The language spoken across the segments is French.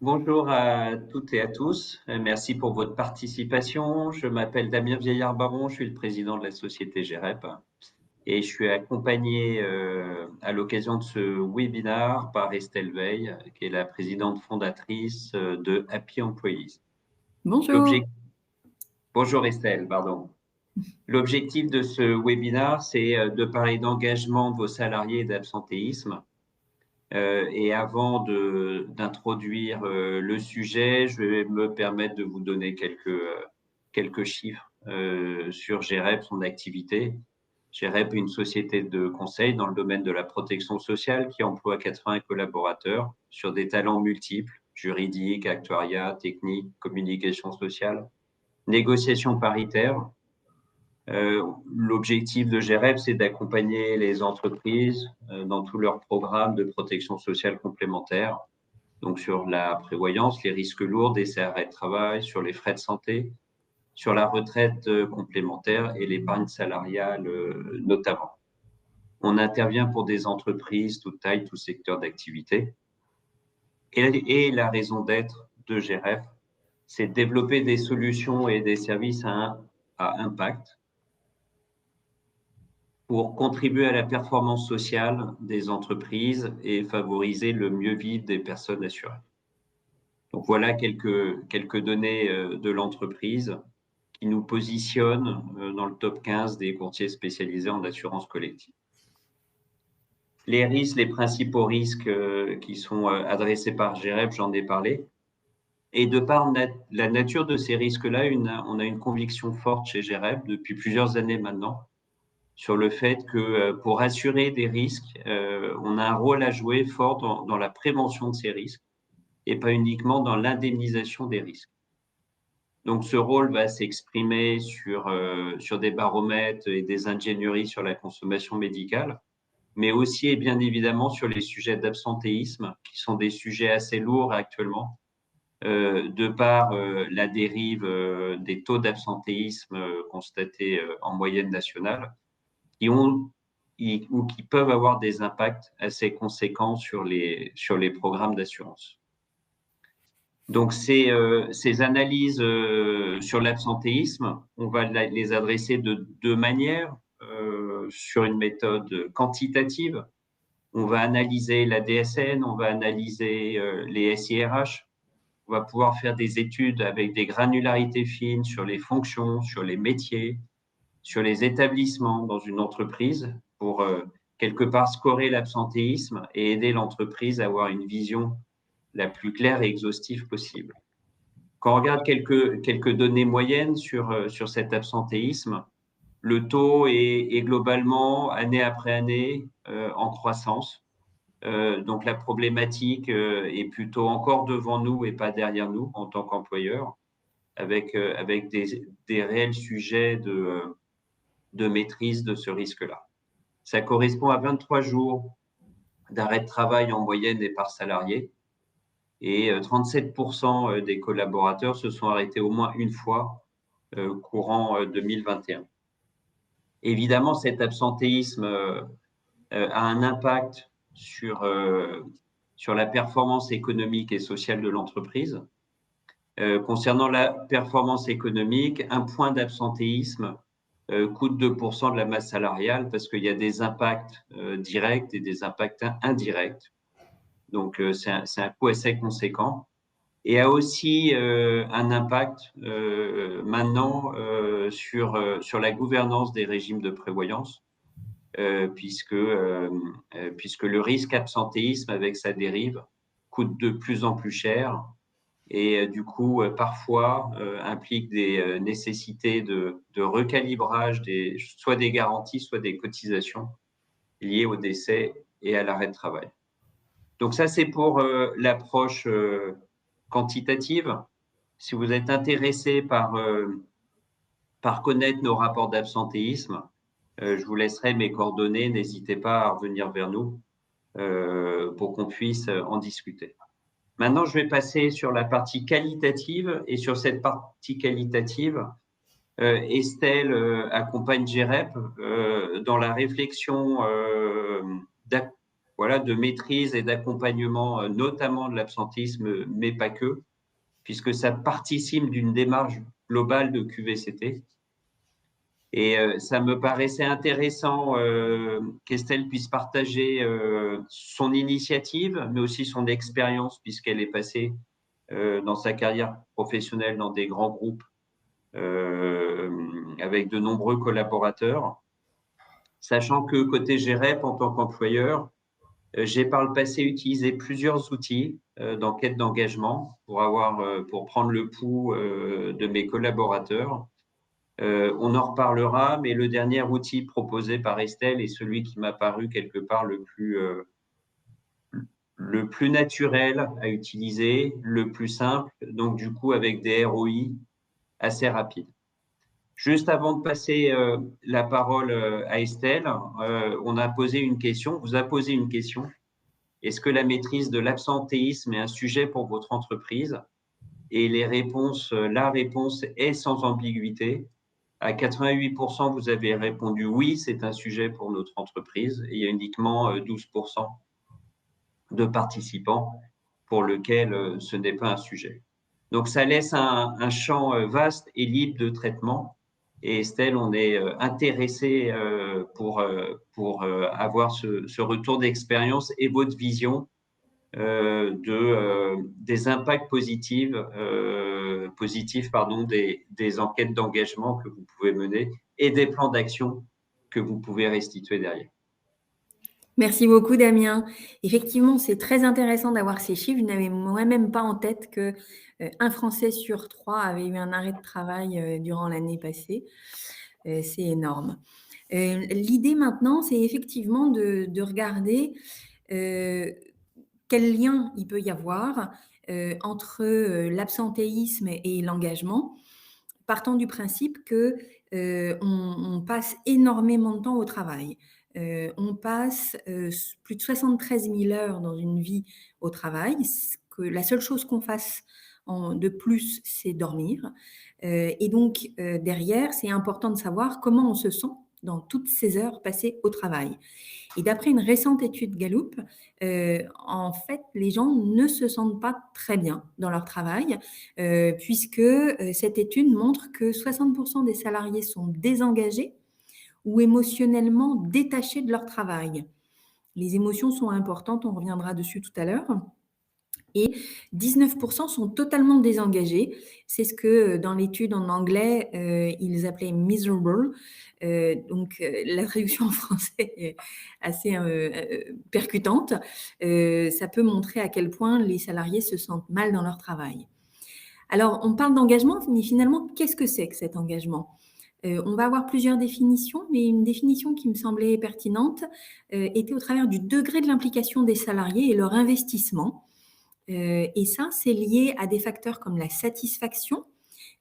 Bonjour à toutes et à tous. Merci pour votre participation. Je m'appelle Damien Vieillard-Baron, je suis le président de la société GEREP et je suis accompagné à l'occasion de ce webinaire par Estelle Veil, qui est la présidente fondatrice de Happy Employees. Bonjour. L'objectif... Bonjour Estelle, pardon. L'objectif de ce webinaire, c'est de parler d'engagement de vos salariés et d'absentéisme. Et avant d'introduire le sujet, je vais me permettre de vous donner quelques chiffres sur GEREP, son activité. GEREP est une société de conseil dans le domaine de la protection sociale qui emploie 80 collaborateurs sur des talents multiples, juridiques, actuariat, technique, communication sociale, négociation paritaire. L'objectif de GEREP, c'est d'accompagner les entreprises dans tous leurs programmes de protection sociale complémentaire, donc sur la prévoyance, les risques lourds des arrêts de travail, sur les frais de santé, sur la retraite complémentaire et l'épargne salariale notamment. On intervient pour des entreprises, toute taille, tout secteur d'activité. Et la raison d'être de GEREP, c'est de développer des solutions et des services à impact pour contribuer à la performance sociale des entreprises et favoriser le mieux vivre des personnes assurées. Donc voilà quelques données de l'entreprise qui nous positionnent dans le top 15 des courtiers spécialisés en assurance collective. Les risques, les principaux risques qui sont adressés par GEREP, j'en ai parlé. Et de par la nature de ces risques-là, on a une conviction forte chez GEREP depuis plusieurs années maintenant sur le fait que pour assurer des risques, on a un rôle à jouer fort dans la prévention de ces risques et pas uniquement dans l'indemnisation des risques. Donc ce rôle va s'exprimer sur des baromètres et des ingénieries sur la consommation médicale, mais aussi et bien évidemment sur les sujets d'absentéisme, qui sont des sujets assez lourds actuellement, de par la dérive des taux d'absentéisme constatés en moyenne nationale, ou qui peuvent avoir des impacts assez conséquents sur les programmes d'assurance. Donc, ces analyses sur l'absentéisme, on va les adresser de deux manières. Sur une méthode quantitative, on va analyser la DSN, on va analyser les SIRH, on va pouvoir faire des études avec des granularités fines sur les fonctions, sur les métiers, sur les établissements dans une entreprise pour quelque part scorer l'absentéisme et aider l'entreprise à avoir une vision la plus claire et exhaustive possible. Quand on regarde quelques données moyennes sur cet absentéisme, le taux est globalement, année après année, en croissance. Donc la problématique est plutôt encore devant nous et pas derrière nous en tant qu'employeur, avec des réels sujets de maîtrise de ce risque-là. Ça correspond à 23 jours d'arrêt de travail en moyenne et par salarié. Et 37% des collaborateurs se sont arrêtés au moins une fois courant 2021. Évidemment, cet absentéisme a un impact sur la performance économique et sociale de l'entreprise. Concernant la performance économique, un point d'absentéisme coûte 2% de la masse salariale parce qu'il y a des impacts directs et des impacts indirects. Donc, c'est un coût assez conséquent. Et a aussi un impact maintenant sur la gouvernance des régimes de prévoyance, puisque le risque absentéisme avec sa dérive coûte de plus en plus cher et du coup parfois implique des nécessités de recalibrage soit des garanties, soit des cotisations liées au décès et à l'arrêt de travail. Donc ça, c'est pour l'approche quantitative. Si vous êtes intéressé par connaître nos rapports d'absentéisme, je vous laisserai mes coordonnées. N'hésitez pas à revenir vers nous pour qu'on puisse en discuter. Maintenant, je vais passer sur la partie qualitative. Et sur cette partie qualitative, Estelle accompagne GEREP dans la réflexion voilà, de maîtrise et d'accompagnement, notamment de l'absentéisme, mais pas que, puisque ça participe d'une démarche globale de QVCT. Et ça me paraissait intéressant qu'Estelle puisse partager son initiative, mais aussi son expérience, puisqu'elle est passée dans sa carrière professionnelle dans des grands groupes avec de nombreux collaborateurs. Sachant que côté GREP, en tant qu'employeur, j'ai par le passé utilisé plusieurs outils d'enquête d'engagement pour prendre le pouls de mes collaborateurs. On en reparlera, mais le dernier outil proposé par Estelle est celui qui m'a paru quelque part le plus naturel à utiliser, le plus simple, donc du coup avec des ROI assez rapides. Juste avant de passer la parole à Estelle, on a posé une question, vous a posé une question. Est-ce que la maîtrise de l'absentéisme est un sujet pour votre entreprise? Et la réponse est sans ambiguïté. À 88%, vous avez répondu oui, c'est un sujet pour notre entreprise. Et il y a uniquement 12% de participants pour lesquels ce n'est pas un sujet. Donc, ça laisse un champ vaste et libre de traitement. Et Estelle, on est intéressé pour avoir ce retour d'expérience et votre vision des impacts positifs des enquêtes d'engagement que vous pouvez mener et des plans d'action que vous pouvez restituer derrière. Merci beaucoup, Damien. Effectivement, c'est très intéressant d'avoir ces chiffres. Je n'avais moi-même pas en tête que un Français sur 3 avait eu un arrêt de travail durant l'année passée. C'est énorme. L'idée maintenant, c'est effectivement de regarder quel lien il peut y avoir entre l'absentéisme et l'engagement, partant du principe que on passe énormément de temps au travail. On passe plus de 73 000 heures dans une vie au travail, que la seule chose qu'on fasse de plus, c'est dormir. Et donc, derrière, c'est important de savoir comment on se sent dans toutes ces heures passées au travail. Et d'après une récente étude Gallup, en fait, les gens ne se sentent pas très bien dans leur travail, puisque cette étude montre que 60% des salariés sont désengagés ou émotionnellement détachés de leur travail. Les émotions sont importantes, on reviendra dessus tout à l'heure. Et 19% sont totalement désengagés. C'est ce que dans l'étude en anglais, ils appelaient miserable. La traduction en français est assez percutante. Ça peut montrer à quel point les salariés se sentent mal dans leur travail. Alors, on parle d'engagement, mais finalement, qu'est-ce que c'est que cet engagement ? On va avoir plusieurs définitions, mais une définition qui me semblait pertinente était au travers du degré de l'implication des salariés et leur investissement. Et ça, c'est lié à des facteurs comme la satisfaction,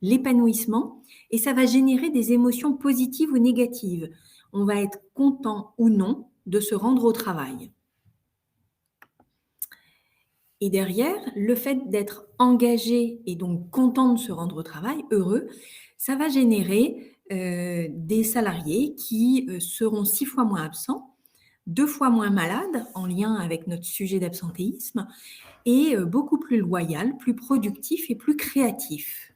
l'épanouissement, et ça va générer des émotions positives ou négatives. On va être content ou non de se rendre au travail. Et derrière, le fait d'être engagé et donc content de se rendre au travail, heureux, ça va générer des salariés qui seront 6 fois moins absents, 2 fois moins malades, en lien avec notre sujet d'absentéisme, et beaucoup plus loyal, plus productif et plus créatif.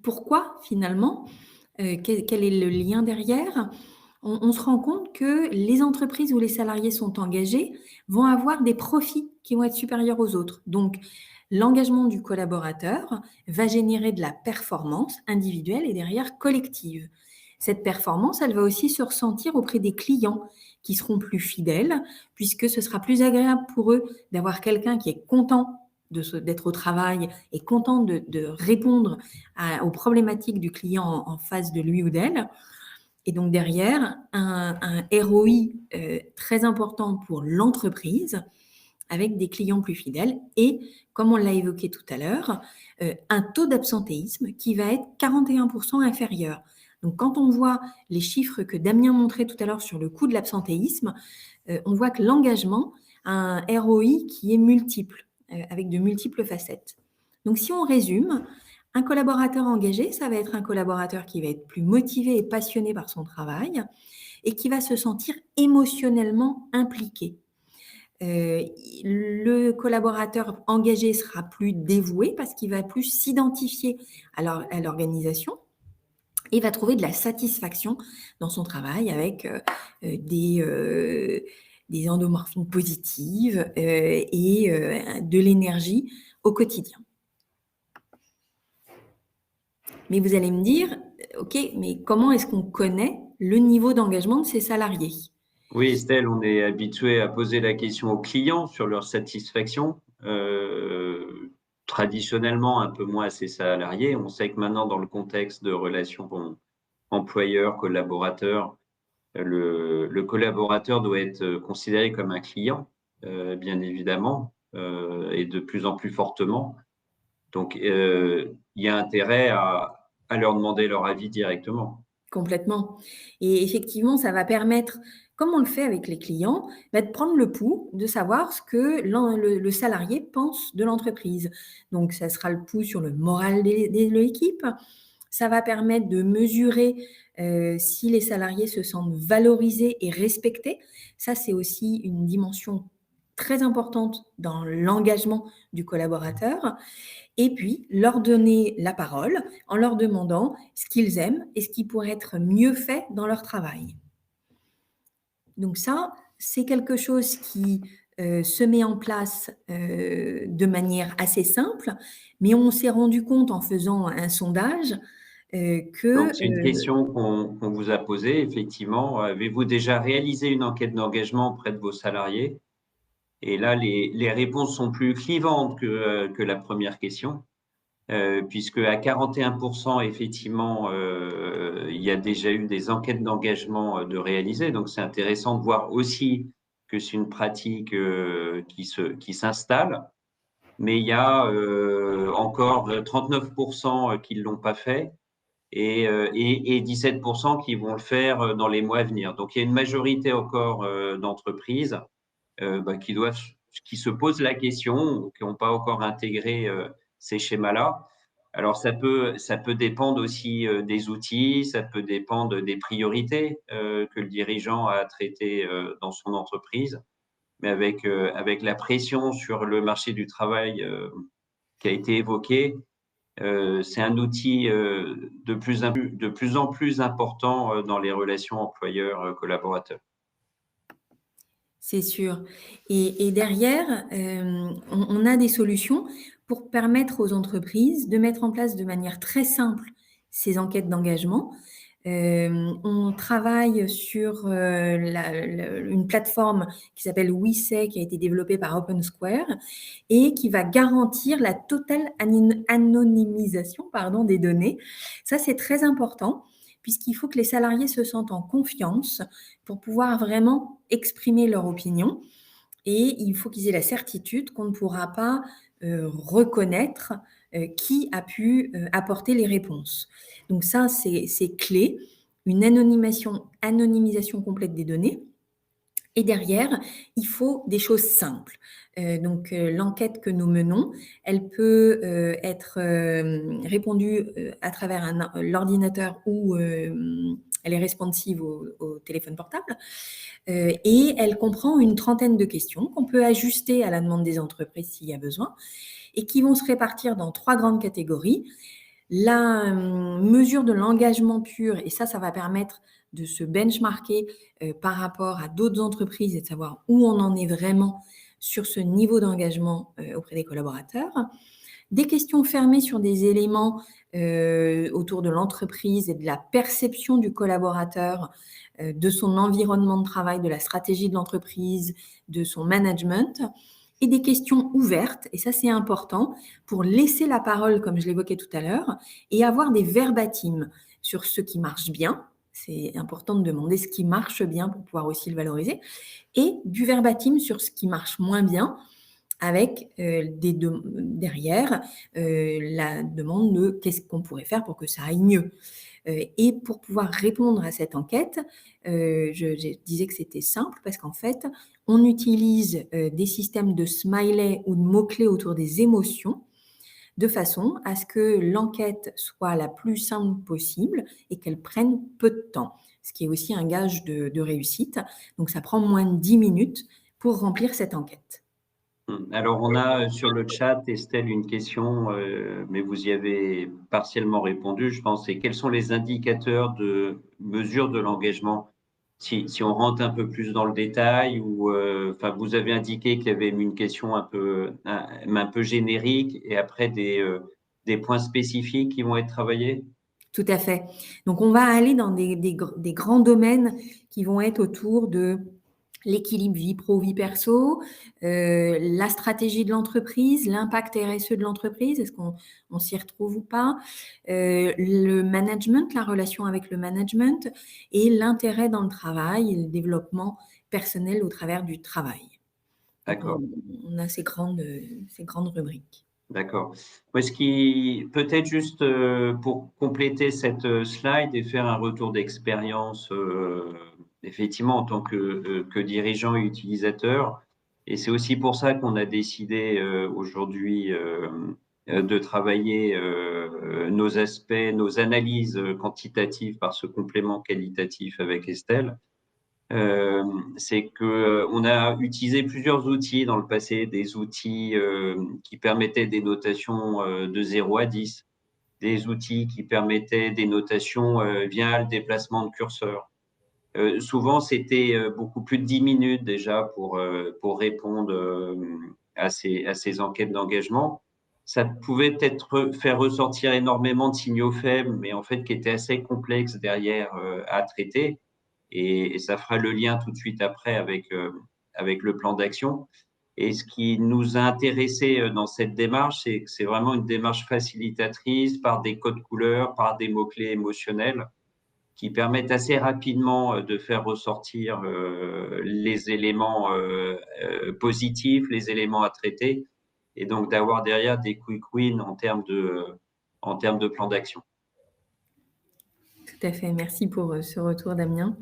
Pourquoi finalement quel est le lien derrière ? On se rend compte que les entreprises où les salariés sont engagés vont avoir des profits qui vont être supérieurs aux autres. Donc, l'engagement du collaborateur va générer de la performance individuelle et derrière collective. Cette performance, elle va aussi se ressentir auprès des clients qui seront plus fidèles, puisque ce sera plus agréable pour eux d'avoir quelqu'un qui est content d'être au travail et content de répondre aux problématiques du client en face de lui ou d'elle. Et donc derrière, un ROI très important pour l'entreprise, avec des clients plus fidèles et, comme on l'a évoqué tout à l'heure, un taux d'absentéisme qui va être 41% inférieur. Donc, quand on voit les chiffres que Damien montrait tout à l'heure sur le coût de l'absentéisme, on voit que l'engagement a un ROI qui est multiple, avec de multiples facettes. Donc, si on résume, un collaborateur engagé, ça va être un collaborateur qui va être plus motivé et passionné par son travail et qui va se sentir émotionnellement impliqué. Le collaborateur engagé sera plus dévoué parce qu'il va plus s'identifier à l'organisation et va trouver de la satisfaction dans son travail avec des endomorphines positives et de l'énergie au quotidien. Mais vous allez me dire, OK, mais comment est-ce qu'on connaît le niveau d'engagement de ses salariés? Oui, Estelle, on est habitué à poser la question aux clients sur leur satisfaction. Traditionnellement, un peu moins à ses salariés. On sait que maintenant, dans le contexte de relations employeur-collaborateur, le collaborateur doit être considéré comme un client, bien évidemment, et de plus en plus fortement. Donc, il y a intérêt à leur demander leur avis directement. Complètement. Et effectivement, ça va permettre, comme on le fait avec les clients, de prendre le pouls, de savoir ce que le salarié pense de l'entreprise. Donc, ça sera le pouls sur le moral de l'équipe. Ça va permettre de mesurer si les salariés se sentent valorisés et respectés. Ça, c'est aussi une dimension très importante dans l'engagement du collaborateur. Et puis, leur donner la parole en leur demandant ce qu'ils aiment et ce qui pourrait être mieux fait dans leur travail. Donc ça, c'est quelque chose qui se met en place de manière assez simple, mais on s'est rendu compte en faisant un sondage que Donc, c'est une question qu'on vous a posée, effectivement. Avez-vous déjà réalisé une enquête d'engagement auprès de vos salariés? Et là, les réponses sont plus clivantes que la première question, puisque à 41%, effectivement, il y a déjà eu des enquêtes d'engagement de réalisées. Donc, c'est intéressant de voir aussi que c'est une pratique qui s'installe. Mais il y a encore 39% qui ne l'ont pas fait et 17% qui vont le faire dans les mois à venir. Donc, il y a une majorité encore d'entreprises qui se posent la question, qui n'ont pas encore intégré ces schémas-là. Alors, ça peut dépendre aussi des outils, ça peut dépendre des priorités que le dirigeant a traitées dans son entreprise. Mais avec la pression sur le marché du travail qui a été évoquée, c'est un outil de plus en plus important dans les relations employeurs-collaborateurs. c'est sûr. Et derrière, on a des solutions pour permettre aux entreprises de mettre en place de manière très simple ces enquêtes d'engagement. On travaille sur une plateforme qui s'appelle WeSay, qui a été développée par OpenSquare et qui va garantir la totale anonymisation des données. Ça, c'est très important puisqu'il faut que les salariés se sentent en confiance pour pouvoir vraiment exprimer leur opinion. Et il faut qu'ils aient la certitude qu'on ne pourra pas reconnaître qui a pu apporter les réponses. Donc ça, c'est clé, une anonymisation complète des données. Et derrière, il faut des choses simples. Donc, l'enquête que nous menons, elle peut être répondue à travers l'ordinateur ou elle est responsive au téléphone portable. Et elle comprend une trentaine de questions qu'on peut ajuster à la demande des entreprises s'il y a besoin et qui vont se répartir dans 3 grandes catégories. La mesure de l'engagement pur, et ça va permettre de se benchmarker par rapport à d'autres entreprises et de savoir où on en est vraiment sur ce niveau d'engagement auprès des collaborateurs. Des questions fermées sur des éléments autour de l'entreprise et de la perception du collaborateur, de son environnement de travail, de la stratégie de l'entreprise, de son management. Et des questions ouvertes, et ça c'est important, pour laisser la parole, comme je l'évoquais tout à l'heure, et avoir des verbatims sur ce qui marche bien. C'est important de demander ce qui marche bien pour pouvoir aussi le valoriser, et du verbatim sur ce qui marche moins bien, avec derrière la demande de qu'est-ce qu'on pourrait faire pour que ça aille mieux. Et pour pouvoir répondre à cette enquête, je disais que c'était simple parce qu'en fait, on utilise des systèmes de smiley ou de mots-clés autour des émotions de façon à ce que l'enquête soit la plus simple possible et qu'elle prenne peu de temps. ce qui est aussi un gage de réussite. Donc, ça prend moins de 10 minutes pour remplir cette enquête. Alors, on a sur le chat, Estelle, une question, mais vous y avez partiellement répondu, je pense. C'est quels sont les indicateurs de mesure de l'engagement? Si on rentre un peu plus dans le détail, ou enfin, vous avez indiqué qu'il y avait une question un peu générique, et après des points spécifiques qui vont être travaillés. Tout à fait. Donc, on va aller dans des grands domaines qui vont être autour de l'équilibre vie pro, vie perso, la stratégie de l'entreprise, l'impact RSE de l'entreprise, est-ce qu'on s'y retrouve ou pas, le management, la relation avec le management et l'intérêt dans le travail et le développement personnel au travers du travail. D'accord. On a ces grandes rubriques. D'accord. Moi, ce qui peut-être juste pour compléter cette slide et faire un retour d'expérience, effectivement, en tant que dirigeant et utilisateur. Et c'est aussi pour ça qu'on a décidé aujourd'hui de travailler nos aspects, nos analyses quantitatives par ce complément qualitatif avec Estelle. C'est que on a utilisé plusieurs outils dans le passé, des outils qui permettaient des notations de 0 à 10, des outils qui permettaient des notations via le déplacement de curseur. Souvent, c'était beaucoup plus de 10 minutes déjà pour répondre à ces enquêtes d'engagement. Ça pouvait peut-être faire ressortir énormément de signaux faibles, mais en fait qui étaient assez complexes derrière à traiter. Et ça fera le lien tout de suite après avec le plan d'action. Et ce qui nous a intéressé dans cette démarche, c'est que c'est vraiment une démarche facilitatrice par des codes couleurs, par des mots-clés émotionnels qui permettent assez rapidement de faire ressortir les éléments positifs, les éléments à traiter, et donc d'avoir derrière des quick wins en termes de plan d'action. Tout à fait. Merci pour ce retour, Damien.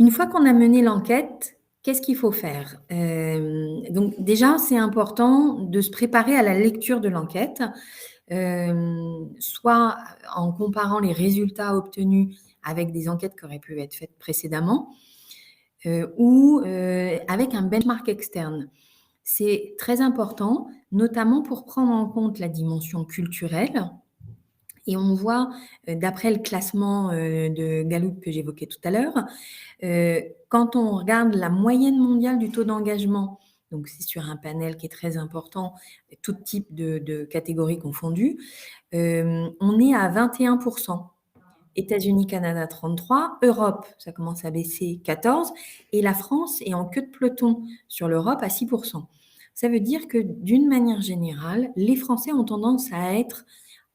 Une fois qu'on a mené l'enquête, qu'est-ce qu'il faut faire? Donc déjà, c'est important de se préparer à la lecture de l'enquête, soit en comparant les résultats obtenus avec des enquêtes qui auraient pu être faites précédemment, ou avec un benchmark externe. C'est très important, notamment pour prendre en compte la dimension culturelle. Et on voit, d'après le classement de Gallup que j'évoquais tout à l'heure, quand on regarde la moyenne mondiale du taux d'engagement, donc c'est sur un panel qui est très important, tout type de catégories confondues, on est à 21%. États-Unis, Canada, 33%. Europe, ça commence à baisser, 14%. Et la France est en queue de peloton sur l'Europe à 6%. Ça veut dire que d'une manière générale, les Français ont tendance à être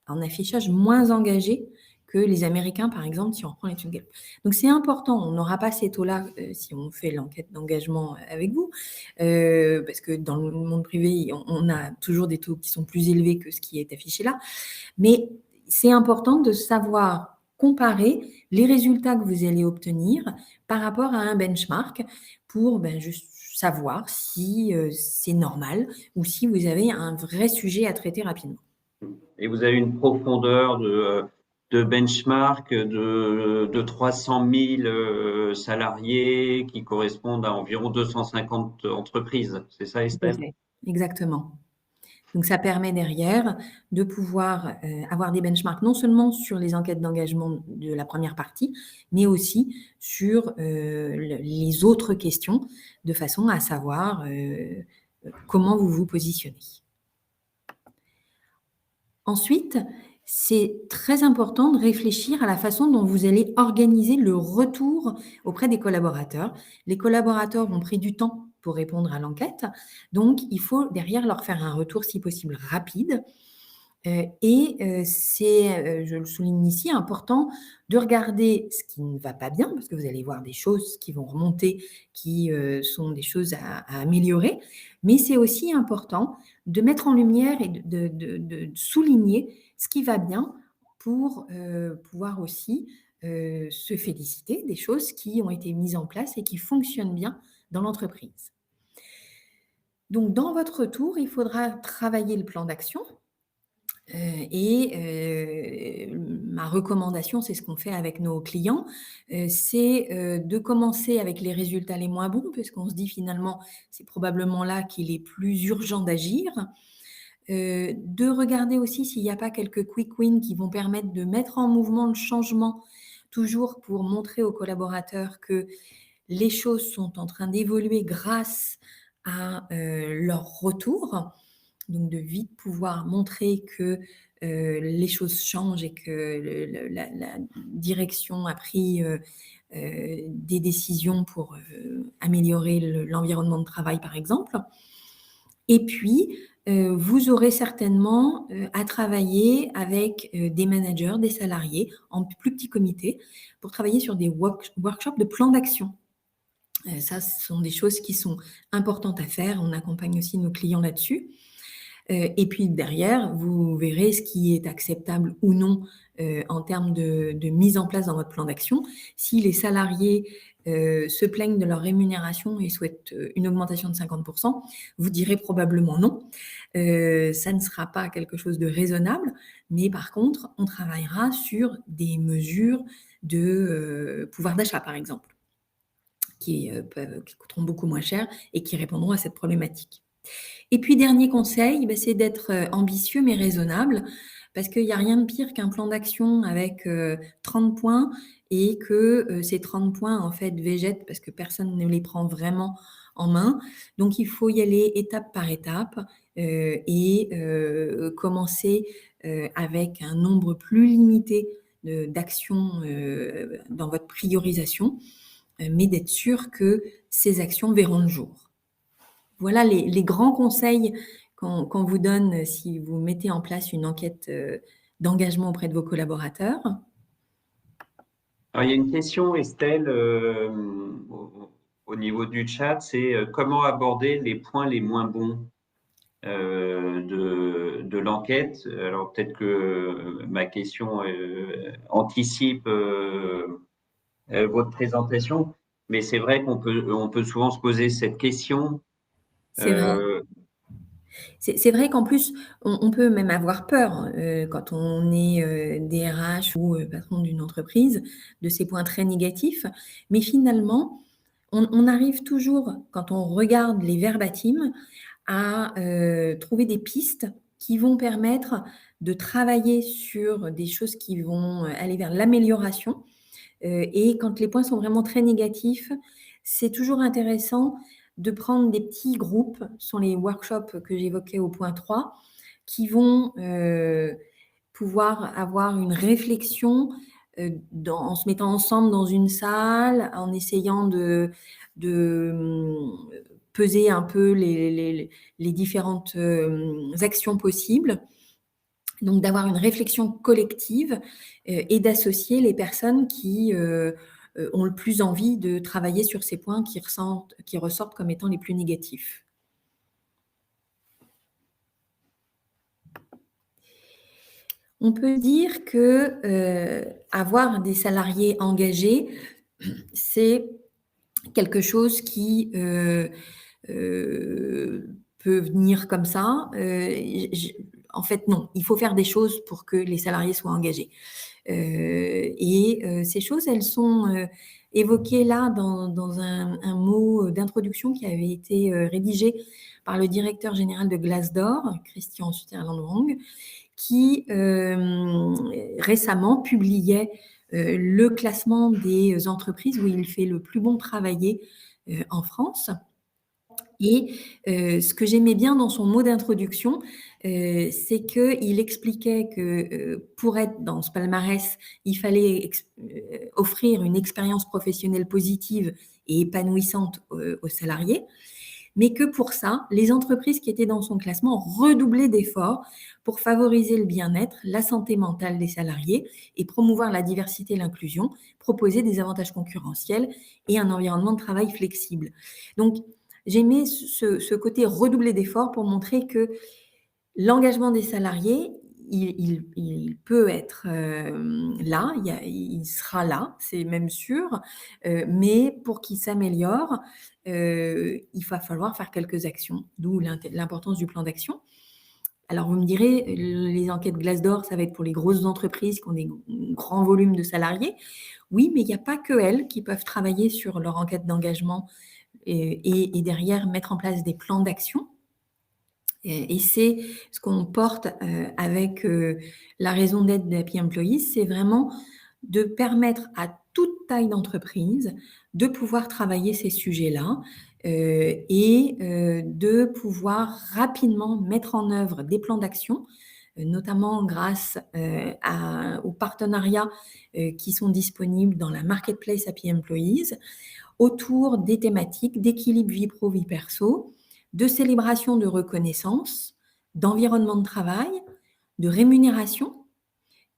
en affichage moins engagé que les Américains, par exemple, si on reprend l'étude Gallup. Donc, c'est important. On n'aura pas ces taux-là si on fait l'enquête d'engagement avec vous, parce que dans le monde privé, on a toujours des taux qui sont plus élevés que ce qui est affiché là. Mais c'est important de savoir comparer les résultats que vous allez obtenir par rapport à un benchmark pour juste savoir si c'est normal ou si vous avez un vrai sujet à traiter rapidement. Et vous avez une profondeur de benchmark de 300 000 salariés qui correspondent à environ 250 entreprises. C'est ça, Estelle? Exactement. Donc, ça permet derrière de pouvoir avoir des benchmarks non seulement sur les enquêtes d'engagement de la première partie, mais aussi sur les autres questions, de façon à savoir comment vous vous positionnez. Ensuite, c'est très important de réfléchir à la façon dont vous allez organiser le retour auprès des collaborateurs. Les collaborateurs ont pris du temps pour répondre à l'enquête, donc il faut derrière leur faire un retour si possible rapide. C'est, je le souligne ici, important de regarder ce qui ne va pas bien, parce que vous allez voir des choses qui vont remonter, qui sont des choses à améliorer, mais c'est aussi important de mettre en lumière et de souligner ce qui va bien pour pouvoir aussi se féliciter des choses qui ont été mises en place et qui fonctionnent bien dans l'entreprise. Donc, dans votre retour, il faudra travailler le plan d'action. Ma recommandation, c'est ce qu'on fait avec nos clients, c'est, de commencer avec les résultats les moins bons, parce qu'on se dit finalement, c'est probablement là qu'il est plus urgent d'agir. De regarder aussi s'il n'y a pas quelques quick wins qui vont permettre de mettre en mouvement le changement, toujours pour montrer aux collaborateurs que les choses sont en train d'évoluer grâce à, leur retour. Donc de vite pouvoir montrer que, les choses changent et que la direction a pris, des décisions pour, améliorer l'environnement de travail, par exemple. Et puis, vous aurez certainement, à travailler avec, des managers, des salariés, en plus petit comité, pour travailler sur des workshops de plan d'action. Ça, ce sont des choses qui sont importantes à faire. On accompagne aussi nos clients là-dessus. Et puis derrière, vous verrez ce qui est acceptable ou non, en termes de mise en place dans votre plan d'action. Si les salariés, se plaignent de leur rémunération et souhaitent, une augmentation de 50, vous direz probablement non. Ça ne sera pas quelque chose de raisonnable, mais par contre, on travaillera sur des mesures de, pouvoir d'achat, par exemple, qui coûteront beaucoup moins cher et qui répondront à cette problématique. Et puis dernier conseil, c'est d'être, ambitieux mais raisonnable, parce qu'il y a rien de pire qu'un plan d'action avec, 30 points et que, ces 30 points, en fait, végètent parce que personne ne les prend vraiment en main. Donc il faut y aller étape par étape, commencer, avec un nombre plus limité d'actions, dans votre priorisation, mais d'être sûr que ces actions verront le jour. Voilà les grands conseils qu'on vous donne si vous mettez en place une enquête, d'engagement auprès de vos collaborateurs. Alors, il y a une question, Estelle, au niveau du chat, c'est comment aborder les points les moins bons de l'enquête. Alors peut-être que ma question anticipe votre présentation, mais c'est vrai on peut souvent se poser cette question. C'est vrai. Euh, C'est vrai qu'en plus, on peut même avoir peur, quand on est, DRH ou, patron d'une entreprise, de ces points très négatifs. Mais finalement, on arrive toujours, quand on regarde les verbatims, à, trouver des pistes qui vont permettre de travailler sur des choses qui vont, aller vers l'amélioration. Et quand les points sont vraiment très négatifs, c'est toujours intéressant de prendre des petits groupes, ce sont les workshops que j'évoquais au point 3, qui vont, pouvoir avoir une réflexion, en se mettant ensemble dans une salle, en essayant de peser un peu les différentes, actions possibles. Donc d'avoir une réflexion collective, et d'associer les personnes qui, ont le plus envie de travailler sur ces points qui ressortent comme étant les plus négatifs. On peut dire que, avoir des salariés engagés, c'est quelque chose qui, peut venir comme ça. En fait, non, il faut faire des choses pour que les salariés soient engagés. Ces choses, elles sont, évoquées là dans un mot d'introduction qui avait été, rédigé par le directeur général de Glassdoor, Christian Sutherland-Wrang, qui, récemment publiait, le classement des entreprises où il fait le plus bon travailler, en France. Ce que j'aimais bien dans son mot d'introduction, c'est qu'il expliquait que, pour être dans ce palmarès, il fallait offrir une expérience professionnelle positive et épanouissante, aux salariés, mais que pour ça, les entreprises qui étaient dans son classement redoublaient d'efforts pour favoriser le bien-être, la santé mentale des salariés et promouvoir la diversité et l'inclusion, proposer des avantages concurrentiels et un environnement de travail flexible. Donc, j'aimais ce côté redoubler d'efforts pour montrer que l'engagement des salariés, il peut être, là, il sera là, c'est même sûr, mais pour qu'il s'améliore, il va falloir faire quelques actions, d'où l'importance du plan d'action. Alors, vous me direz, les enquêtes Glassdoor, ça va être pour les grosses entreprises qui ont des grands volumes de salariés. Oui, mais il n'y a pas que elles qui peuvent travailler sur leur enquête d'engagement et derrière mettre en place des plans d'action. Et c'est ce qu'on porte avec la raison d'être de Happy Employees, c'est vraiment de permettre à toute taille d'entreprise de pouvoir travailler ces sujets-là et de pouvoir rapidement mettre en œuvre des plans d'action, notamment grâce aux partenariats qui sont disponibles dans la marketplace Happy Employees, autour des thématiques d'équilibre vie pro, vie perso, de célébration de reconnaissance, d'environnement de travail, de rémunération,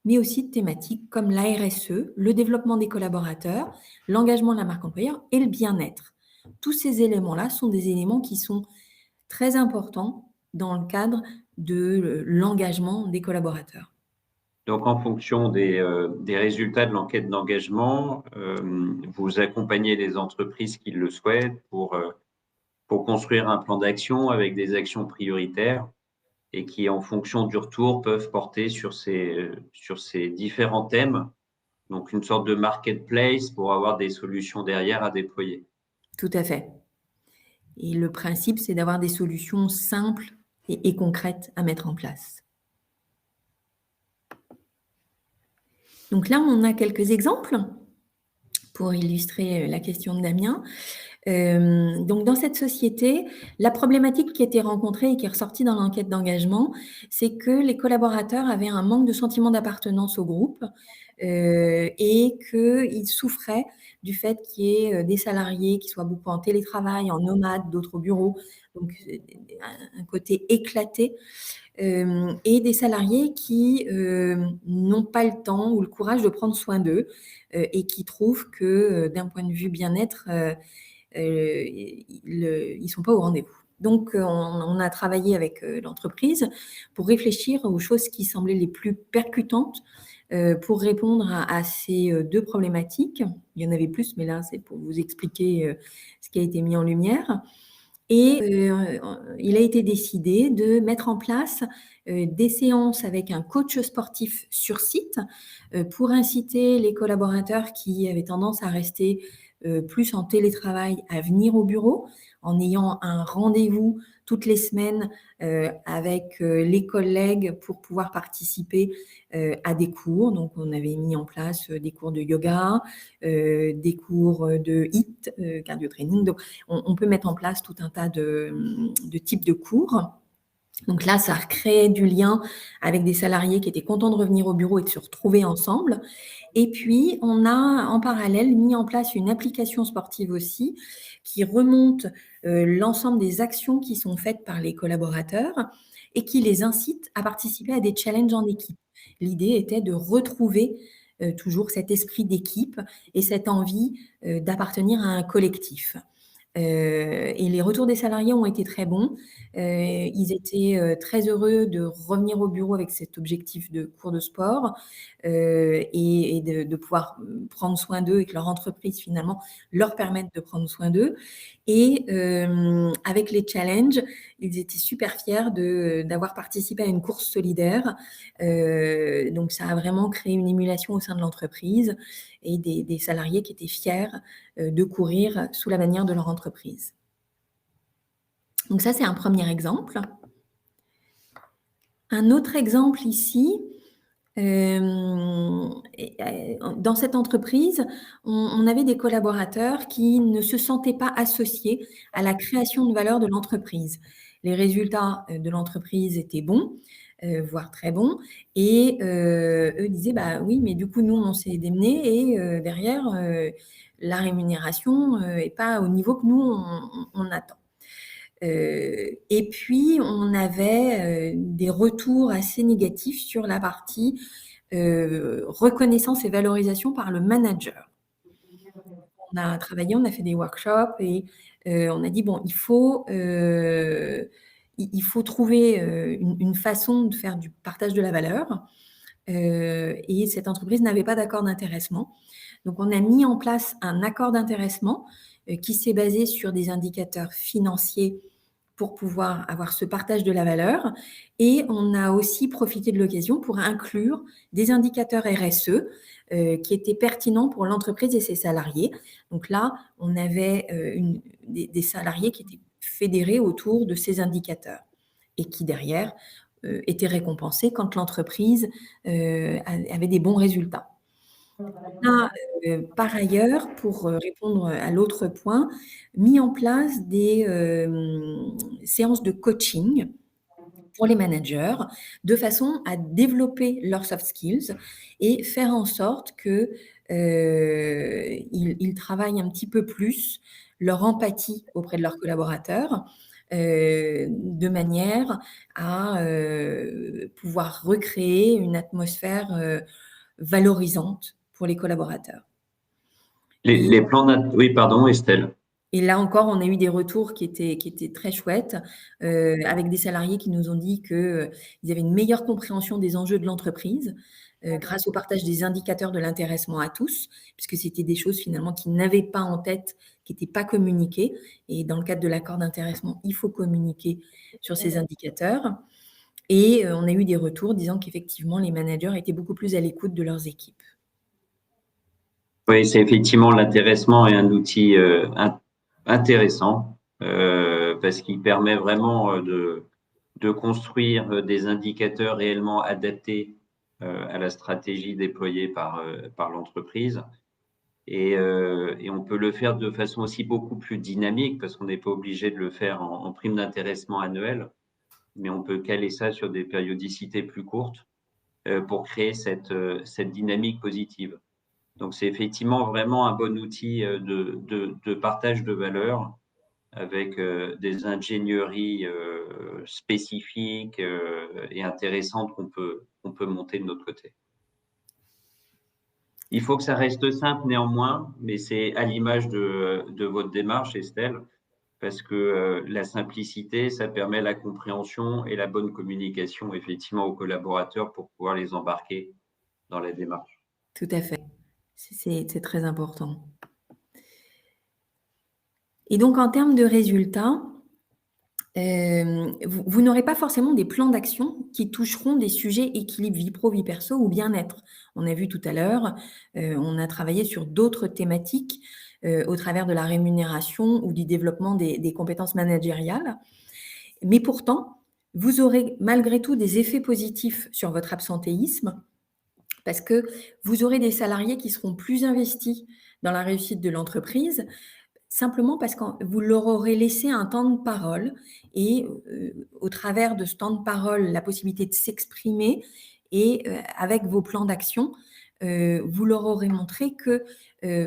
mais aussi de thématiques comme la RSE, le développement des collaborateurs, l'engagement de la marque employeur et le bien-être. Tous ces éléments-là sont des éléments qui sont très importants dans le cadre de l'engagement des collaborateurs. Donc, en fonction des résultats de l'enquête d'engagement, vous accompagnez les entreprises qui le souhaitent pour construire un plan d'action avec des actions prioritaires et qui, en fonction du retour, peuvent porter sur ces différents thèmes. Donc, une sorte de marketplace pour avoir des solutions derrière à déployer. Tout à fait. Et le principe, c'est d'avoir des solutions simples et concrètes à mettre en place. Donc là, on a quelques exemples pour illustrer la question de Damien. Donc, dans cette société, la problématique qui a été rencontrée et qui est ressortie dans l'enquête d'engagement, c'est que les collaborateurs avaient un manque de sentiment d'appartenance au groupe et qu'ils souffraient du fait qu'il y ait des salariés qui soient beaucoup en télétravail, en nomade, d'autres au bureau, donc un côté éclaté, et des salariés qui n'ont pas le temps ou le courage de prendre soin d'eux et qui trouvent que d'un point de vue bien-être, ils ne sont pas au rendez-vous. Donc, on a travaillé avec l'entreprise pour réfléchir aux choses qui semblaient les plus percutantes pour répondre à ces deux problématiques. Il y en avait plus, mais là, c'est pour vous expliquer ce qui a été mis en lumière. Et il a été décidé de mettre en place des séances avec un coach sportif sur site pour inciter les collaborateurs qui avaient tendance à rester plus en télétravail à venir au bureau en ayant un rendez-vous toutes les semaines avec les collègues pour pouvoir participer à des cours. Donc, on avait mis en place des cours de yoga, des cours de HIIT, cardio training. Donc, on peut mettre en place tout un tas de types de cours. Donc là, ça recréait du lien avec des salariés qui étaient contents de revenir au bureau et de se retrouver ensemble. Et puis, on a en parallèle mis en place une application sportive aussi qui remonte l'ensemble des actions qui sont faites par les collaborateurs et qui les incite à participer à des challenges en équipe. L'idée était de retrouver toujours cet esprit d'équipe et cette envie d'appartenir à un collectif. Et les retours des salariés ont été très bons. Ils étaient très heureux de revenir au bureau avec cet objectif de cours de sport et de pouvoir prendre soin d'eux et que leur entreprise finalement leur permette de prendre soin d'eux. Et avec les challenges, ils étaient super fiers d'avoir participé à une course solidaire. Donc ça a vraiment créé une émulation au sein de l'entreprise et des salariés qui étaient fiers de courir sous la bannière de leur entreprise. Donc ça, c'est un premier exemple. Un autre exemple ici, dans cette entreprise, on avait des collaborateurs qui ne se sentaient pas associés à la création de valeur de l'entreprise. Les résultats de l'entreprise étaient bons, voire très bons, et eux disaient, bah oui, mais du coup, nous, on s'est démenés et derrière, la rémunération n'est pas au niveau que nous, on attend. Et puis, on avait des retours assez négatifs sur la partie reconnaissance et valorisation par le manager. On a travaillé, on a fait des workshops et on a dit, bon, il faut trouver une façon de faire du partage de la valeur. Et cette entreprise n'avait pas d'accord d'intéressement. Donc, on a mis en place un accord d'intéressement qui s'est basé sur des indicateurs financiers pour pouvoir avoir ce partage de la valeur. Et on a aussi profité de l'occasion pour inclure des indicateurs RSE qui étaient pertinents pour l'entreprise et ses salariés. Donc là, on avait des salariés qui étaient fédérés autour de ces indicateurs et qui, derrière, étaient récompensés quand l'entreprise avait des bons résultats. On a, par ailleurs, pour répondre à l'autre point, mis en place des séances de coaching pour les managers, de façon à développer leurs soft skills et faire en sorte que, ils travaillent un petit peu plus leur empathie auprès de leurs collaborateurs, de manière à, pouvoir recréer une atmosphère, valorisante pour les collaborateurs. Les plans oui, pardon, Estelle. Et là encore, on a eu des retours qui étaient très chouettes, avec des salariés qui nous ont dit qu'ils avaient une meilleure compréhension des enjeux de l'entreprise, grâce au partage des indicateurs de l'intéressement à tous, puisque c'était des choses finalement qu'ils n'avaient pas en tête, qui n'étaient pas communiquées. Et dans le cadre de l'accord d'intéressement, il faut communiquer sur ces indicateurs. Et on a eu des retours disant qu'effectivement, les managers étaient beaucoup plus à l'écoute de leurs équipes. Oui, c'est effectivement l'intéressement est un outil intéressant parce qu'il permet vraiment de construire des indicateurs réellement adaptés à la stratégie déployée par l'entreprise. Et on peut le faire de façon aussi beaucoup plus dynamique parce qu'on n'est pas obligé de le faire en prime d'intéressement annuel, mais on peut caler ça sur des périodicités plus courtes pour créer cette dynamique positive. Donc, c'est effectivement vraiment un bon outil de partage de valeur avec des ingénieries spécifiques et intéressantes qu'on peut monter de notre côté. Il faut que ça reste simple néanmoins, mais c'est à l'image de votre démarche, Estelle, parce que la simplicité, ça permet la compréhension et la bonne communication effectivement aux collaborateurs pour pouvoir les embarquer dans la démarche. Tout à fait. C'est très important. Et donc, en termes de résultats, vous n'aurez pas forcément des plans d'action qui toucheront des sujets équilibre vie pro, vie perso ou bien-être. On a vu tout à l'heure, on a travaillé sur d'autres thématiques au travers de la rémunération ou du développement des compétences managériales. Mais pourtant, vous aurez malgré tout des effets positifs sur votre absentéisme parce que vous aurez des salariés qui seront plus investis dans la réussite de l'entreprise, simplement parce que vous leur aurez laissé un temps de parole et au travers de ce temps de parole, la possibilité de s'exprimer et avec vos plans d'action, vous leur aurez montré que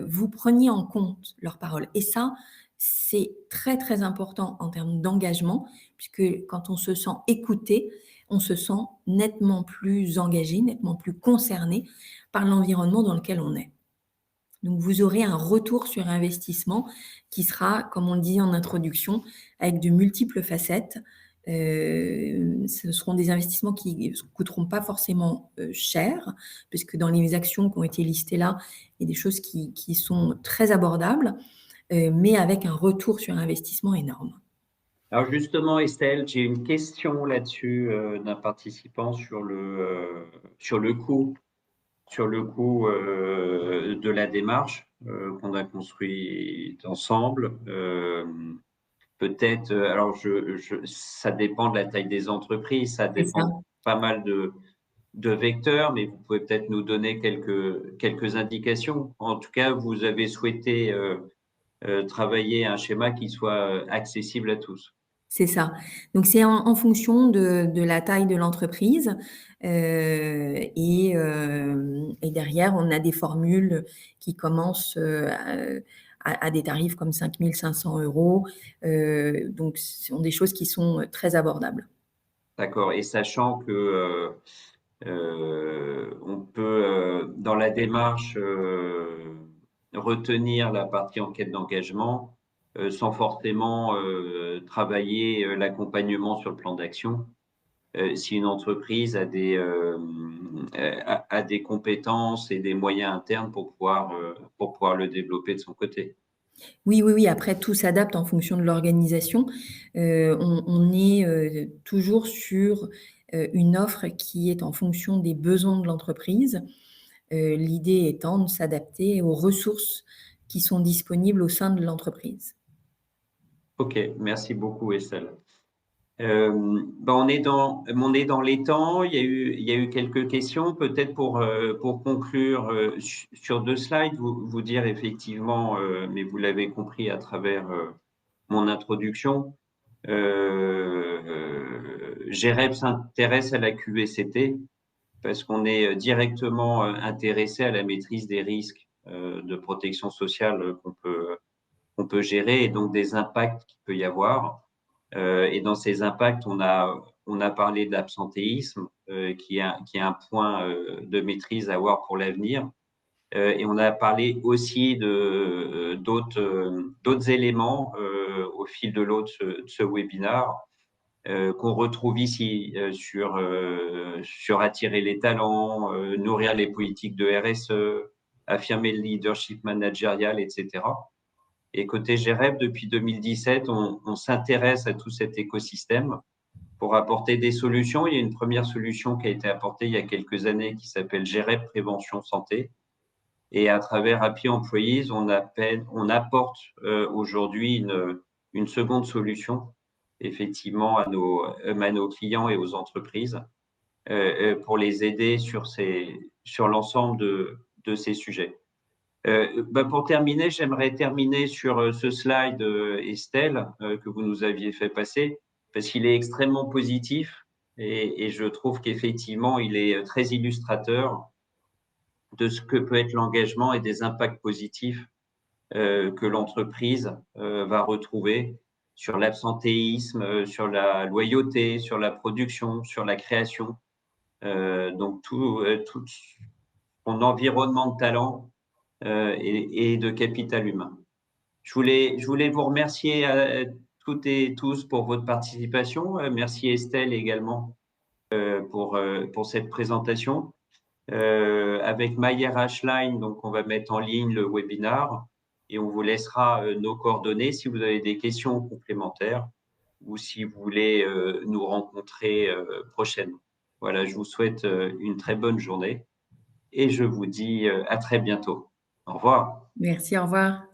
vous preniez en compte leurs paroles. Et ça, c'est très, très important en termes d'engagement, puisque quand on se sent écouté, on se sent nettement plus engagé, nettement plus concerné par l'environnement dans lequel on est. Donc, vous aurez un retour sur investissement qui sera, comme on le dit en introduction, avec de multiples facettes. Ce seront des investissements qui ne coûteront pas forcément cher, puisque dans les actions qui ont été listées là, il y a des choses qui sont très abordables, mais avec un retour sur investissement énorme. Alors justement, Estelle, j'ai une question là-dessus d'un participant sur le coût de la démarche qu'on a construite ensemble. Peut-être, alors ça dépend de la taille des entreprises, ça dépend pas mal de vecteurs, mais vous pouvez peut-être nous donner quelques indications. En tout cas, vous avez souhaité travailler un schéma qui soit accessible à tous. C'est ça. Donc, c'est en fonction de la taille de l'entreprise. Et derrière, on a des formules qui commencent à des tarifs comme 5 500 €. Donc, ce sont des choses qui sont très abordables. D'accord. Et sachant que on peut, dans la démarche, retenir la partie enquête d'engagement sans forcément travailler l'accompagnement sur le plan d'action. Si une entreprise a des compétences et des moyens internes pour pouvoir le développer de son côté. Oui, oui, oui, après tout s'adapte en fonction de l'organisation. On est, toujours sur, une offre qui est en fonction des besoins de l'entreprise, l'idée étant de s'adapter aux ressources qui sont disponibles au sein de l'entreprise. Ok, merci beaucoup Estelle. On est dans les temps. Il y a eu quelques questions. Peut-être pour conclure sur 2 slides, vous dire effectivement, mais vous l'avez compris à travers mon introduction, GREB s'intéresse à la QVCT parce qu'on est directement intéressé à la maîtrise des risques de protection sociale qu'on peut gérer et donc des impacts qu'il peut y avoir. Et dans ces impacts, on a parlé de l'absentéisme, qui est un point de maîtrise à avoir pour l'avenir. Et on a parlé aussi d'autres éléments au fil de l'eau de ce webinaire qu'on retrouve ici sur attirer les talents, nourrir les politiques de RSE, affirmer le leadership managérial, etc. Et côté GREB, depuis 2017, on s'intéresse à tout cet écosystème pour apporter des solutions. Il y a une première solution qui a été apportée il y a quelques années qui s'appelle GREB Prévention Santé. Et à travers Happy Employees, on apporte aujourd'hui une seconde solution, effectivement, à nos clients et aux entreprises pour les aider sur l'ensemble de ces sujets. Pour terminer, j'aimerais terminer sur ce slide, Estelle, que vous nous aviez fait passer, parce qu'il est extrêmement positif et je trouve qu'effectivement, il est très illustrateur de ce que peut être l'engagement et des impacts positifs que l'entreprise va retrouver sur l'absentéisme, sur la loyauté, sur la production, sur la création. Donc, tout son environnement de talent et de capital humain. Je voulais vous remercier à toutes et tous pour votre participation. Merci Estelle également pour cette présentation. Avec Mayer Ashline, donc on va mettre en ligne le webinaire et on vous laissera nos coordonnées si vous avez des questions complémentaires ou si vous voulez nous rencontrer prochainement. Voilà, je vous souhaite une très bonne journée et je vous dis à très bientôt. Au revoir. Merci, au revoir.